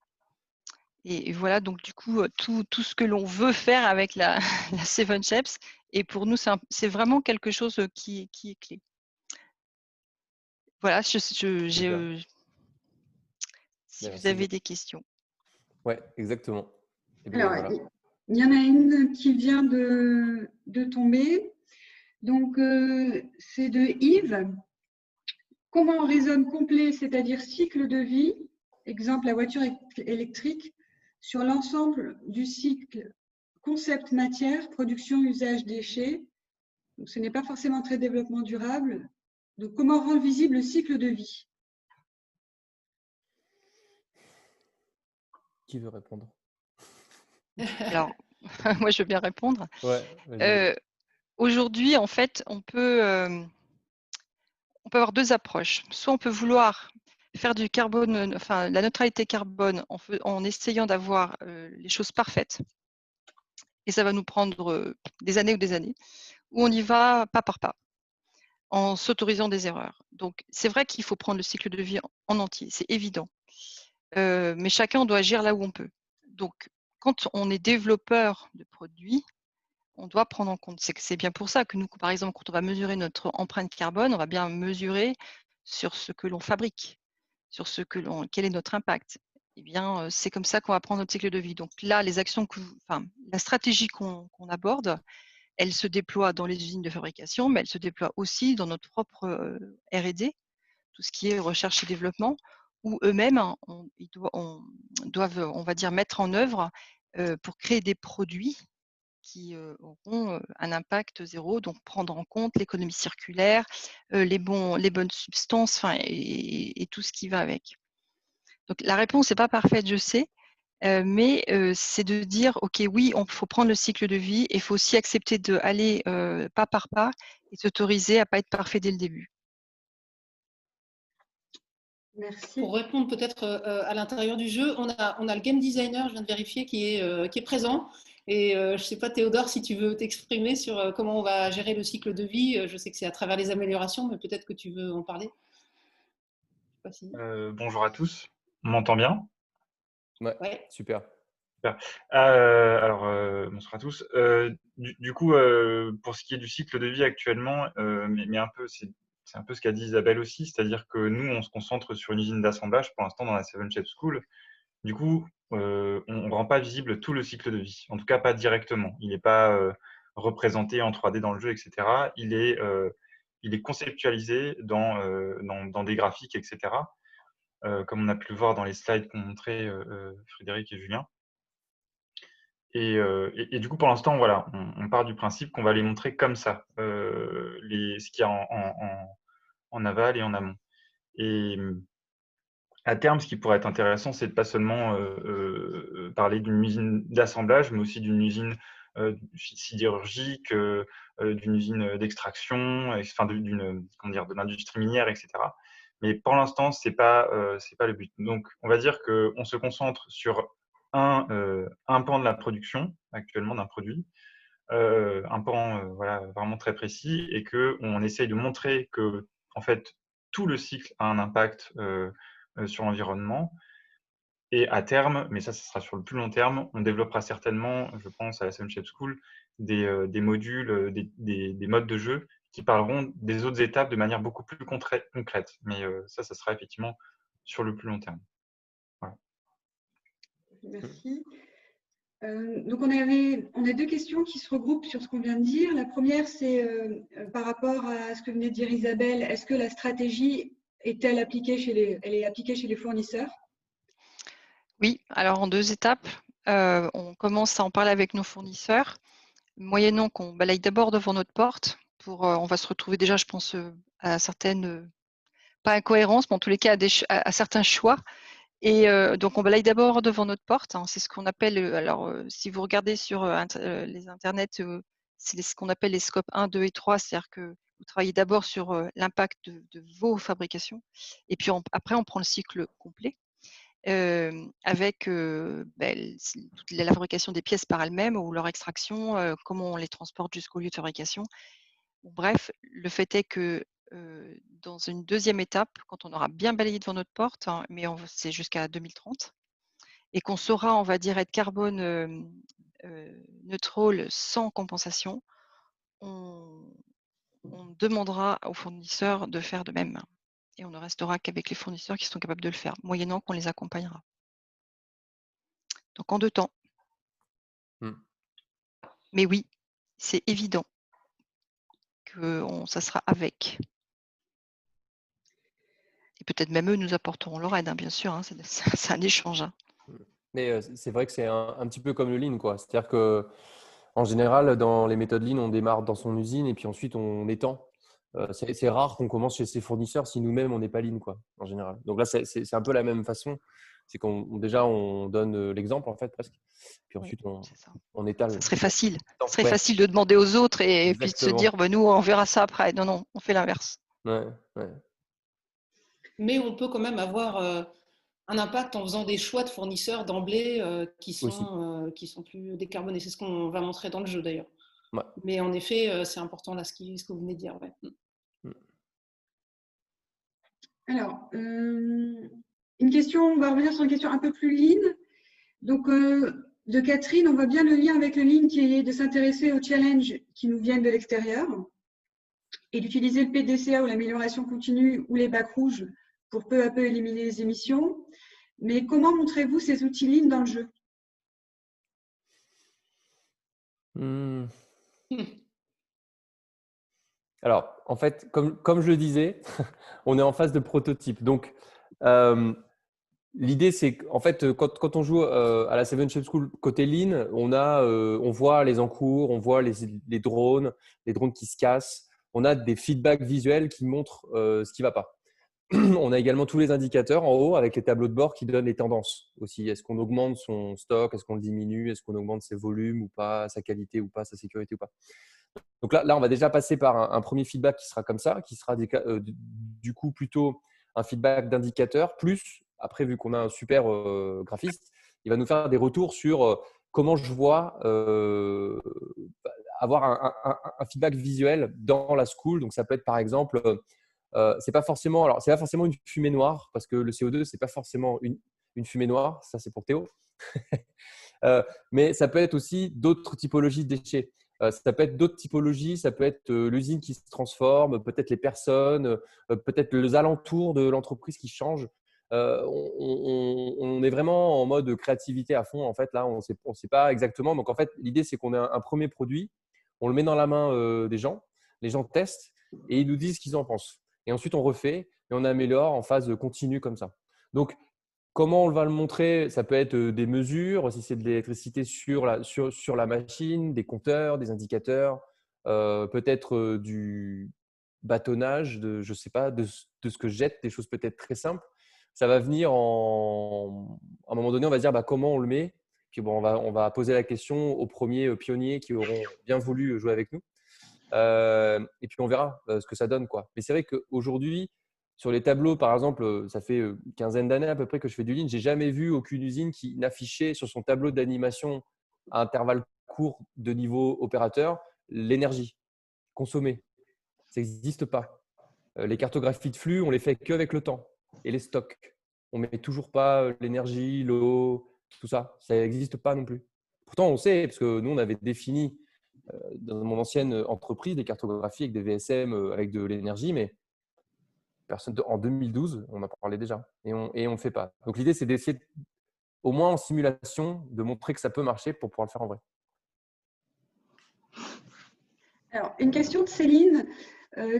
Et voilà, donc du coup, tout ce que l'on veut faire avec la Seven Shapes, et pour nous, c'est vraiment quelque chose qui est clé. Voilà, si vous avez des questions. Oui, exactement. Et bien, Alors, voilà. il y en a une qui vient de tomber. Donc, c'est de Yves. Comment raisonne complet, c'est-à-dire cycle de vie, exemple la voiture électrique, sur l'ensemble du cycle concept matière, production, usage, déchets. Donc, ce n'est pas forcément très développement durable. Donc, comment rendre visible le cycle de vie? Qui veut répondre? Alors, moi, je veux bien répondre. Ouais, aujourd'hui, en fait, on peut avoir deux approches. Soit on peut vouloir faire du carbone, enfin la neutralité carbone en essayant d'avoir les choses parfaites. Et ça va nous prendre des années ou des années. Ou on y va pas par pas, en s'autorisant des erreurs. Donc, c'est vrai qu'il faut prendre le cycle de vie en entier, c'est évident. Mais chacun doit agir là où on peut. Donc, quand on est développeur de produits, on doit prendre en compte. C'est bien pour ça que nous, par exemple, quand on va mesurer notre empreinte carbone, on va bien mesurer sur ce que l'on fabrique, sur quel est notre impact. Eh bien, c'est comme ça qu'on va prendre notre cycle de vie. Donc là, la stratégie qu'on aborde, elle se déploie dans les usines de fabrication, mais elle se déploie aussi dans notre propre R&D, tout ce qui est recherche et développement, où eux-mêmes, ils doivent, on va dire, mettre en œuvre pour créer des produits qui auront un impact zéro, donc prendre en compte l'économie circulaire, les bonnes substances, et tout ce qui va avec. Donc la réponse n'est pas parfaite, je sais, mais c'est de dire, OK, oui, il faut prendre le cycle de vie et il faut aussi accepter d'aller pas par pas et s'autoriser à ne pas être parfait dès le début. Merci. Pour répondre peut-être à l'intérieur du jeu, on a le game designer, je viens de vérifier, qui est présent. Et je ne sais pas, Théodore, si tu veux t'exprimer sur comment on va gérer le cycle de vie. Je sais que c'est à travers les améliorations, mais peut-être que tu veux en parler. Je sais pas si... Bonjour à tous, on m'entend bien? Ouais, super. Alors, bonsoir à tous. Du coup, pour ce qui est du cycle de vie actuellement, mais un peu, c'est un peu ce qu'a dit Isabelle aussi, c'est-à-dire que nous, on se concentre sur une usine d'assemblage pour l'instant dans la Seven Shapes School. Du coup, on ne rend pas visible tout le cycle de vie, en tout cas pas directement. Il n'est pas représenté en 3D dans le jeu, etc. Il est conceptualisé dans des graphiques, etc. Comme on a pu le voir dans les slides qu'ont montré Frédéric et Julien. Et du coup, pour l'instant, voilà, on part du principe qu'on va les montrer comme ça, ce qu'il y a en aval et en amont. Et à terme, ce qui pourrait être intéressant, c'est de pas seulement parler d'une usine d'assemblage, mais aussi d'une usine sidérurgique, d'une usine d'extraction, enfin de l'industrie minière, etc. Mais pour l'instant, c'est pas le but. Donc, on va dire qu'on se concentre sur un pan de la production actuellement d'un produit, un pan voilà, vraiment très précis, et qu'on essaye de montrer que en fait, tout le cycle a un impact sur l'environnement. Et à terme, mais ça sera sur le plus long terme, on développera certainement, je pense, à la Seven Shapes School, des modules, des modes de jeu qui parleront des autres étapes de manière beaucoup plus concrète. Mais ça sera effectivement sur le plus long terme. Voilà. Merci. Donc, on a deux questions qui se regroupent sur ce qu'on vient de dire. La première, c'est par rapport à ce que venait de dire Isabelle, est-ce que la stratégie est-elle appliquée elle est appliquée chez les fournisseurs? Oui, alors en 2 étapes. On commence à en parler avec nos fournisseurs, moyennant qu'on balaye d'abord devant notre porte. On va se retrouver déjà, je pense, à certaines, pas incohérences, mais en tous les cas à certains choix. Et donc, on balaye d'abord devant notre porte. Hein. C'est ce qu'on appelle, si vous regardez sur les internets, c'est ce qu'on appelle les scopes 1, 2 et 3. C'est-à-dire que vous travaillez d'abord sur l'impact de vos fabrications. Et puis après, on prend le cycle complet avec toute la fabrication des pièces par elles-mêmes ou leur extraction, comment on les transporte jusqu'au lieu de fabrication. Bref, le fait est que dans une 2e étape, quand on aura bien balayé devant notre porte, hein, mais c'est jusqu'à 2030, et qu'on saura, on va dire, être carbone neutral sans compensation, on demandera aux fournisseurs de faire de même. Et on ne restera qu'avec les fournisseurs qui sont capables de le faire, moyennant qu'on les accompagnera. Donc en 2 temps. Mais oui, c'est évident que ça sera avec. Et peut-être même eux nous apporteront leur aide, hein, bien sûr. Hein, c'est un échange. Hein. Mais c'est vrai que c'est un petit peu comme le Lean, quoi. C'est-à-dire qu'en général, dans les méthodes Lean, on démarre dans son usine et puis ensuite on étend. C'est rare qu'on commence chez ses fournisseurs si nous-mêmes on n'est pas Lean, quoi, en général. Donc là, c'est un peu la même façon. C'est déjà on donne l'exemple en fait presque. Puis ensuite on étale. Ça serait facile. Ce serait facile de demander aux autres et puis de se dire nous on verra ça après. Non, on fait l'inverse. Ouais. Mais on peut quand même avoir un impact en faisant des choix de fournisseurs d'emblée qui sont plus décarbonés. C'est ce qu'on va montrer dans le jeu d'ailleurs. Ouais. Mais en effet, c'est important là ce que vous venez de dire. Ouais. Alors, une question, on va revenir sur une question un peu plus lean. Donc, de Catherine, on voit bien le lien avec le lean qui est de s'intéresser aux challenges qui nous viennent de l'extérieur. et d'utiliser le PDCA ou l'amélioration continue ou les bacs rouges pour peu à peu éliminer les émissions. Mais comment montrez-vous ces outils Lean dans le jeu? Alors, en fait, comme je le disais, on est en phase de prototype. Donc, l'idée, c'est qu'en fait, quand on joue à la Seven Shapes School côté Lean, on voit les encours, on voit les drones qui se cassent. On a des feedbacks visuels qui montrent ce qui ne va pas. On a également tous les indicateurs en haut avec les tableaux de bord qui donnent les tendances aussi. Est-ce qu'on augmente son stock? Est-ce qu'on le diminue? Est-ce qu'on augmente ses volumes ou pas? Sa qualité ou pas? Sa sécurité ou pas? Donc là, on va déjà passer par un premier feedback qui sera comme ça, qui sera du coup plutôt un feedback d'indicateur. Plus, après, vu qu'on a un super graphiste, il va nous faire des retours sur comment je vois avoir un feedback visuel dans la school. Donc ça peut être par exemple, c'est pas forcément une fumée noire, parce que le CO2 c'est pas forcément une fumée noire. Ça c'est pour Théo. Mais ça peut être aussi d'autres typologies de déchets. Ça peut être d'autres typologies, ça peut être l'usine qui se transforme, peut-être les personnes, peut-être les alentours de l'entreprise qui changent. On est vraiment en mode créativité à fond. En fait, là, on sait pas exactement. Donc, en fait, l'idée, c'est qu'on a un premier produit, on le met dans la main des gens, les gens testent et ils nous disent ce qu'ils en pensent. Et ensuite, on refait et on améliore en phase continue comme ça. Donc, comment on va le montrer? Ça peut être des mesures, si c'est de l'électricité sur la machine, des compteurs, des indicateurs, peut-être du bâtonnage, je ne sais pas, de ce que je jette, des choses peut-être très simples. Ça va venir à un moment donné, on va se dire comment on le met. Puis bon, on va poser la question aux premiers pionniers qui auront bien voulu jouer avec nous. Et puis on verra ce que ça donne, quoi. Mais c'est vrai qu'aujourd'hui, sur les tableaux, par exemple, ça fait une quinzaine d'années à peu près que je fais du Lean. J'ai jamais vu aucune usine qui n'affichait sur son tableau d'animation à intervalles courts de niveau opérateur l'énergie consommée. Ça n'existe pas. Les cartographies de flux, on les fait qu'avec le temps et les stocks. On met toujours pas l'énergie, l'eau, tout ça. Ça n'existe pas non plus. Pourtant, on sait, parce que nous, on avait défini dans mon ancienne entreprise des cartographies avec des VSM avec de l'énergie, mais en 2012, on en parlait déjà et on ne fait pas. Donc l'idée, c'est d'essayer, au moins en simulation, de montrer que ça peut marcher pour pouvoir le faire en vrai. Alors, une question de Céline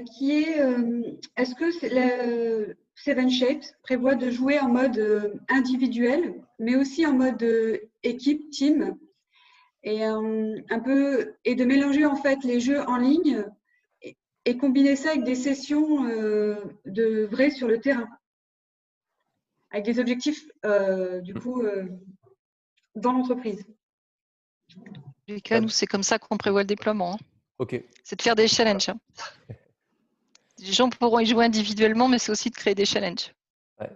qui est est-ce que Seven Shapes prévoit de jouer en mode individuel, mais aussi en mode équipe, team, et de mélanger en fait les jeux en ligne et combiner ça avec des sessions de vrai sur le terrain, avec des objectifs du coup dans l'entreprise. Lucas, nous, c'est comme ça qu'on prévoit le déploiement. Ok. C'est de faire des challenges. Les gens pourront y jouer individuellement, mais c'est aussi de créer des challenges. Ouais.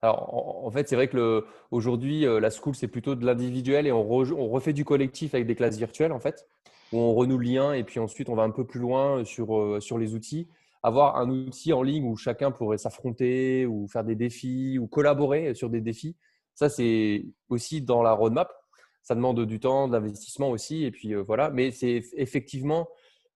Alors, en fait, c'est vrai que aujourd'hui, la school, c'est plutôt de l'individuel et on refait du collectif avec des classes virtuelles, en fait, où on renoue le lien et puis ensuite, on va un peu plus loin sur les outils. Avoir un outil en ligne où chacun pourrait s'affronter ou faire des défis ou collaborer sur des défis, ça, c'est aussi dans la roadmap. Ça demande du temps, de l'investissement aussi. Et puis, voilà. Mais c'est effectivement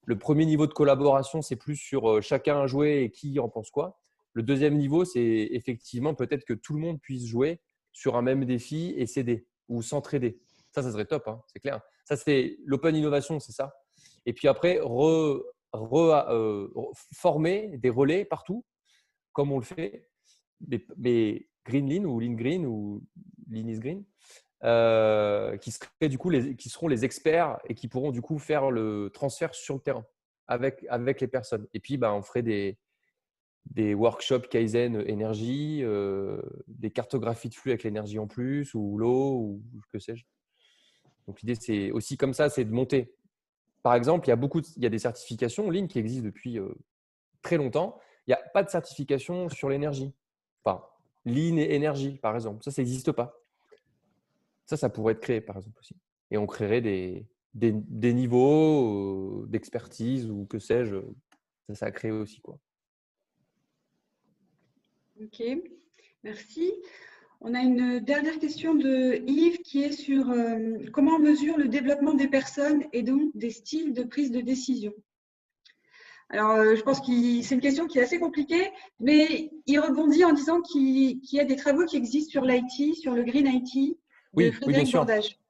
le premier niveau de collaboration, c'est plus sur chacun jouer et qui en pense quoi. Le deuxième niveau, c'est effectivement peut-être que tout le monde puisse jouer sur un même défi et s'aider ou s'entraider. Ça serait top, hein, c'est clair. Ça, c'est l'open innovation, c'est ça. Et puis après, former des relais partout, comme on le fait, mais Green Lean ou Lean Green ou Lean is Green, qui seront les experts et qui pourront du coup faire le transfert sur le terrain avec les personnes. Et puis, on ferait des workshops Kaizen énergie, des cartographies de flux avec l'énergie en plus, ou l'eau, ou que sais-je. Donc l'idée, c'est aussi comme ça, c'est de monter. Par exemple, il y a des certifications en ligne qui existent depuis très longtemps. Il n'y a pas de certification sur l'énergie. Enfin, Lean et énergie, par exemple. Ça n'existe pas. Ça pourrait être créé, par exemple, aussi. Et on créerait des niveaux d'expertise ou que sais-je. Ça a créé aussi, quoi. Ok, merci. On a une dernière question de Yves qui est sur comment on mesure le développement des personnes et donc des styles de prise de décision. Alors, je pense que c'est une question qui est assez compliquée, mais il rebondit en disant qu'il y a des travaux qui existent sur l'IT, sur le Green IT de Oui, oui, bien Frédéric sûr. Bordage.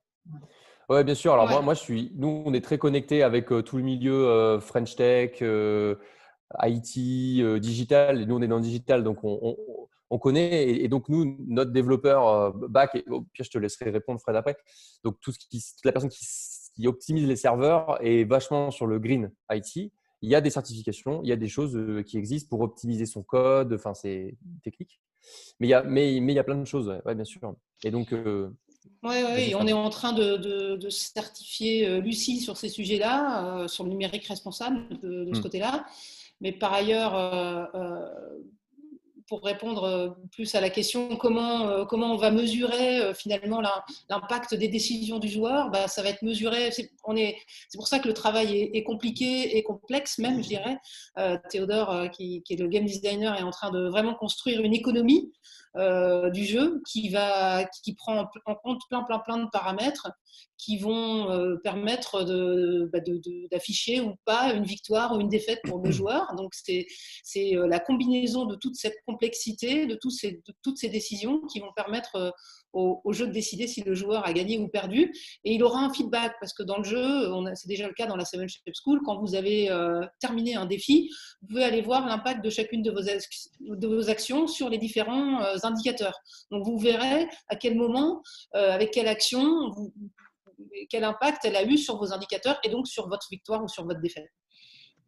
Ouais, bien sûr. Alors Ouais. moi, nous, on est très connectés avec tout le milieu French Tech, IT, digital. Et nous, on est dans le digital, donc on connaît. Et donc nous, notre développeur back, et au pire, je te laisserai répondre, Fred, après. Donc toute la personne qui optimise les serveurs est vachement sur le green IT. Il y a des certifications, il y a des choses qui existent pour optimiser son code. Enfin, c'est technique. Mais il y a plein de choses, ouais, bien sûr. Et donc, Oui, vas-y, on Fred. est en train de certifier Lucie sur ces sujets-là, sur le numérique responsable de ce Hmm. côté-là. Mais par ailleurs, pour répondre plus à la question comment on va mesurer finalement l'impact des décisions du joueur, bah, ça va être mesuré. C'est pour ça que le travail est compliqué et complexe même, je dirais. Théodore, qui est le game designer, est en train de vraiment construire une économie du jeu qui prend en compte plein de paramètres qui vont permettre d'afficher ou pas une victoire ou une défaite pour le joueur. Donc c'est la combinaison de toute cette complexité, de toutes ces décisions qui vont permettre au jeu de décider si le joueur a gagné ou perdu. Et il aura un feedback, parce que dans le jeu, c'est déjà le cas dans la Seven Shapes School, quand vous avez terminé un défi, vous pouvez aller voir l'impact de chacune de vos actions sur les différents indicateurs. Donc vous verrez à quel moment, avec quelle action, quel impact elle a eu sur vos indicateurs et donc sur votre victoire ou sur votre défaite.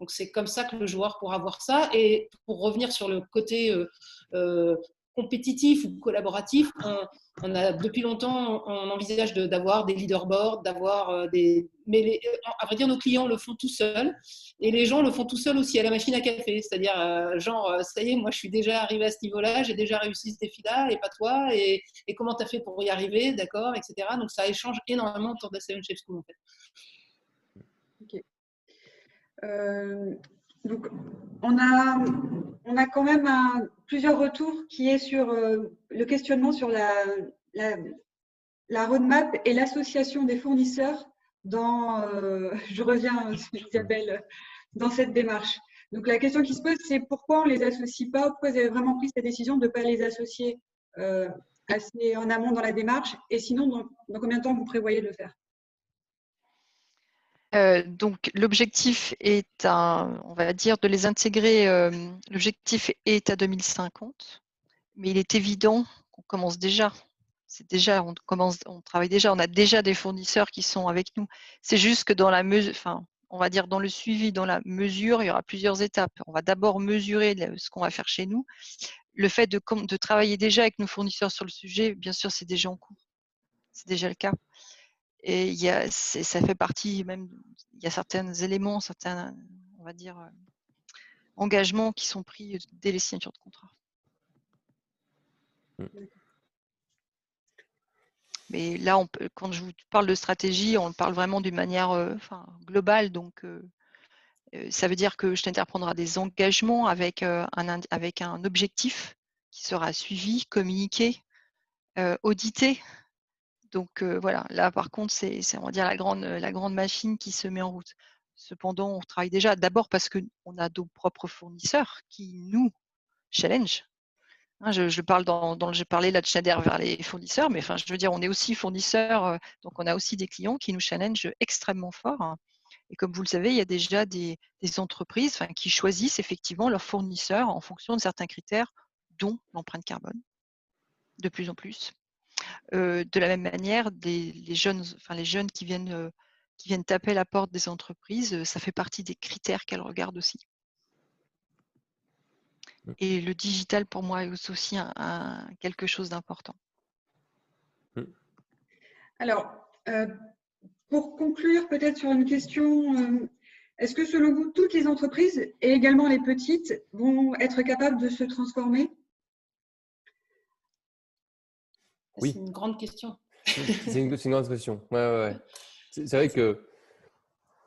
Donc c'est comme ça que le joueur pourra voir ça. Et pour revenir sur le côté compétitif ou collaboratif, on a depuis longtemps, on envisage d'avoir des leaderboards, d'avoir mais à vrai dire, nos clients le font tout seuls et les gens le font tout seuls aussi à la machine à café. C'est-à-dire, ça y est, moi je suis déjà arrivé à ce niveau-là, j'ai déjà réussi ce défi-là et pas toi. Et comment tu as fait pour y arriver, d'accord, etc. Donc ça échange énormément autour de la Seven Shapes School en fait. Ok. Donc, on a quand même plusieurs retours qui est sur le questionnement sur la roadmap et l'association des fournisseurs dans, je reviens sur Isabelle, dans cette démarche. Donc, la question qui se pose, c'est pourquoi on ne les associe pas, pourquoi vous avez vraiment pris cette décision de ne pas les associer assez en amont dans la démarche, et sinon, dans combien de temps vous prévoyez de le faire? Donc l'objectif est on va dire, de les intégrer. L'objectif est à 2050, mais il est évident qu'on commence déjà. On travaille déjà. On a déjà des fournisseurs qui sont avec nous. C'est juste que dans la mesure, on va dire dans le suivi, dans la mesure, il y aura plusieurs étapes. On va d'abord mesurer ce qu'on va faire chez nous. Le fait de travailler déjà avec nos fournisseurs sur le sujet, bien sûr, c'est déjà en cours. C'est déjà le cas. Et ça fait partie même, il y a certains éléments, certains, on va dire, engagements qui sont pris dès les signatures de contrat. Mais là, quand je vous parle de stratégie, on parle vraiment d'une manière globale. Donc, ça veut dire que Schneider prendra des engagements avec un objectif qui sera suivi, communiqué, audité. Donc voilà, là par contre, c'est on va dire la grande machine qui se met en route. Cependant, on travaille déjà d'abord parce qu'on a nos propres fournisseurs qui nous challenge. Je parle j'ai parlé là de Schneider vers les fournisseurs, mais je veux dire, on est aussi fournisseurs, donc on a aussi des clients qui nous challenge extrêmement fort. Et comme vous le savez, il y a déjà des entreprises qui choisissent effectivement leurs fournisseurs en fonction de certains critères, dont l'empreinte carbone, de plus en plus. De la même manière, les jeunes qui viennent taper la porte des entreprises, ça fait partie des critères qu'elles regardent aussi. Et le digital, pour moi, est aussi quelque chose d'important. Alors, pour conclure peut-être sur une question, est-ce que selon vous, toutes les entreprises, et également les petites, vont être capables de se transformer? Oui. C'est une grande question. C'est une grande question. Ouais. C'est vrai que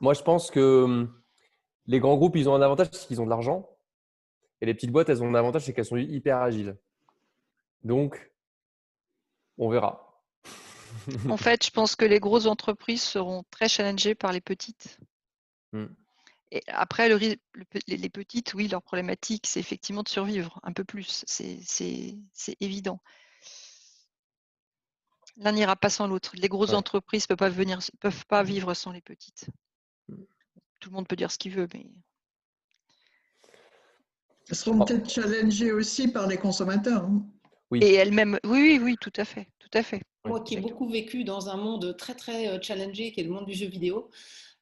moi, je pense que les grands groupes, ils ont un avantage, c'est qu'ils ont de l'argent. Et les petites boîtes, elles ont un avantage, c'est qu'elles sont hyper agiles. Donc, on verra. En fait, je pense que les grosses entreprises seront très challengées par les petites. Et après, les petites, oui, leur problématique, c'est effectivement de survivre un peu plus. C'est évident. L'un n'ira pas sans l'autre. Les grosses entreprises peuvent pas vivre sans les petites. Tout le monde peut dire ce qu'il veut, mais Elles seront peut-être challengées aussi par les consommateurs. Hein. Oui. Et elles-mêmes, oui, tout à fait, tout à fait. Moi qui ai beaucoup vécu dans un monde très très challengé, qui est le monde du jeu vidéo,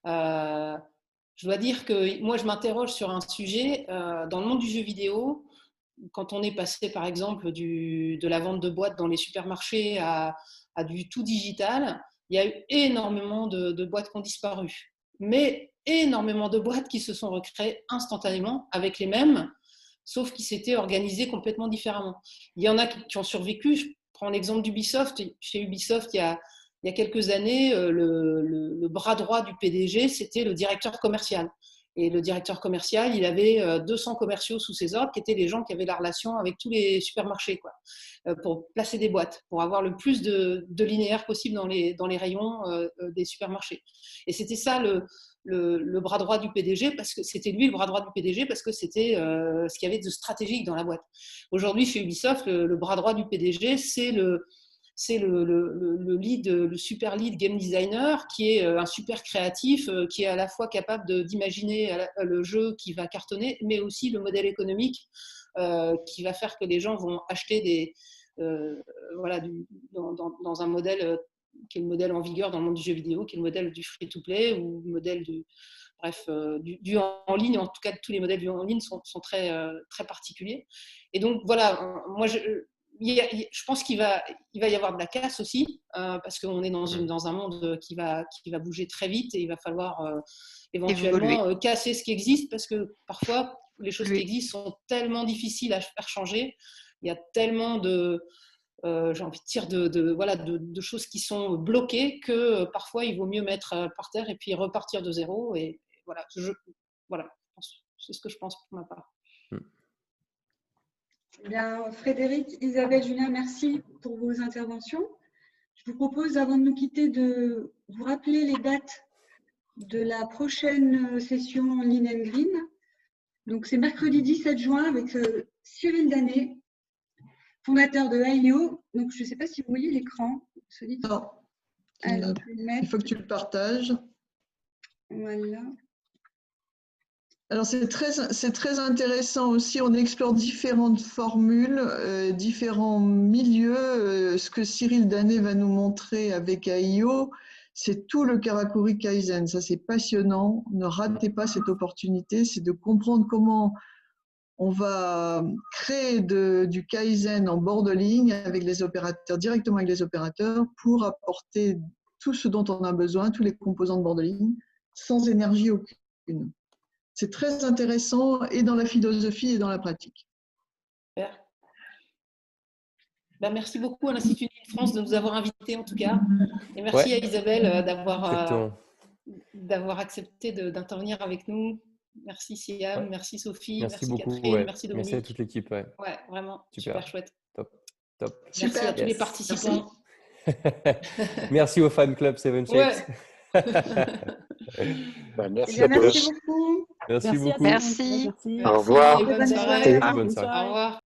je dois dire que moi je m'interroge sur un sujet dans le monde du jeu vidéo. Quand on est passé par exemple de la vente de boîtes dans les supermarchés à du tout digital, il y a eu énormément de boîtes qui ont disparu, mais énormément de boîtes qui se sont recréées instantanément avec les mêmes, sauf qui s'étaient organisées complètement différemment. Il y en a qui ont survécu. Je prends l'exemple d'Ubisoft. Chez Ubisoft, il y a quelques années, le bras droit du PDG, c'était le directeur commercial. Et le directeur commercial, il avait 200 commerciaux sous ses ordres, qui étaient les gens qui avaient la relation avec tous les supermarchés, quoi, pour placer des boîtes, pour avoir le plus de linéaire possible dans les rayons des supermarchés. Et c'était ça le bras droit du PDG, parce que c'était lui le bras droit du PDG, parce que c'était ce qu'il y avait de stratégique dans la boîte. Aujourd'hui, chez Ubisoft, le bras droit du PDG, c'est le super lead game designer, qui est un super créatif, qui est à la fois capable d'imaginer le jeu qui va cartonner, mais aussi le modèle économique qui va faire que les gens vont acheter dans un modèle qui est le modèle en vigueur dans le monde du jeu vidéo, qui est le modèle du free-to-play ou le modèle du en ligne. En tout cas, tous les modèles du en ligne sont très, très particuliers. Et donc, voilà, moi, je pense qu'il va y avoir de la casse aussi, parce qu'on est dans un monde qui va bouger très vite, et il va falloir éventuellement casser ce qui existe, parce que parfois, les choses qui existent sont tellement difficiles à faire changer. Il y a tellement j'ai envie de dire, de choses qui sont bloquées, que parfois, il vaut mieux mettre par terre et puis repartir de zéro. Et voilà, c'est ce que je pense pour ma part. Bien, Frédéric, Isabelle, Julien, merci pour vos interventions. Je vous propose, avant de nous quitter, de vous rappeler les dates de la prochaine session en Lean and Green. Donc, c'est mercredi 17 juin avec Cyril Danet, fondateur de IO. Donc, je ne sais pas si vous voyez l'écran. Non. Il faut que tu le partages. Voilà. Alors, c'est très intéressant aussi. On explore différentes formules, différents milieux. Ce que Cyril Danet va nous montrer avec AIO, c'est tout le Karakuri Kaizen. Ça, c'est passionnant. Ne ratez pas cette opportunité. C'est de comprendre comment on va créer du Kaizen en bord de ligne avec les opérateurs, directement avec les opérateurs, pour apporter tout ce dont on a besoin, tous les composants de bord de ligne, sans énergie aucune. C'est très intéressant, et dans la philosophie et dans la pratique. Super. Merci beaucoup à l'Institut Lean France de nous avoir invités, en tout cas. Et merci à Isabelle d'avoir accepté d'intervenir avec nous. Merci Siam, merci Sophie, merci beaucoup, Catherine, merci Dominique. Merci à toute l'équipe. Ouais, vraiment, super chouette. Top. Merci à tous les participants. Merci au fan club Seven Shapes. Merci beaucoup. Merci beaucoup. Merci. Au revoir. Bonne soirée. Bonne soirée. Au revoir.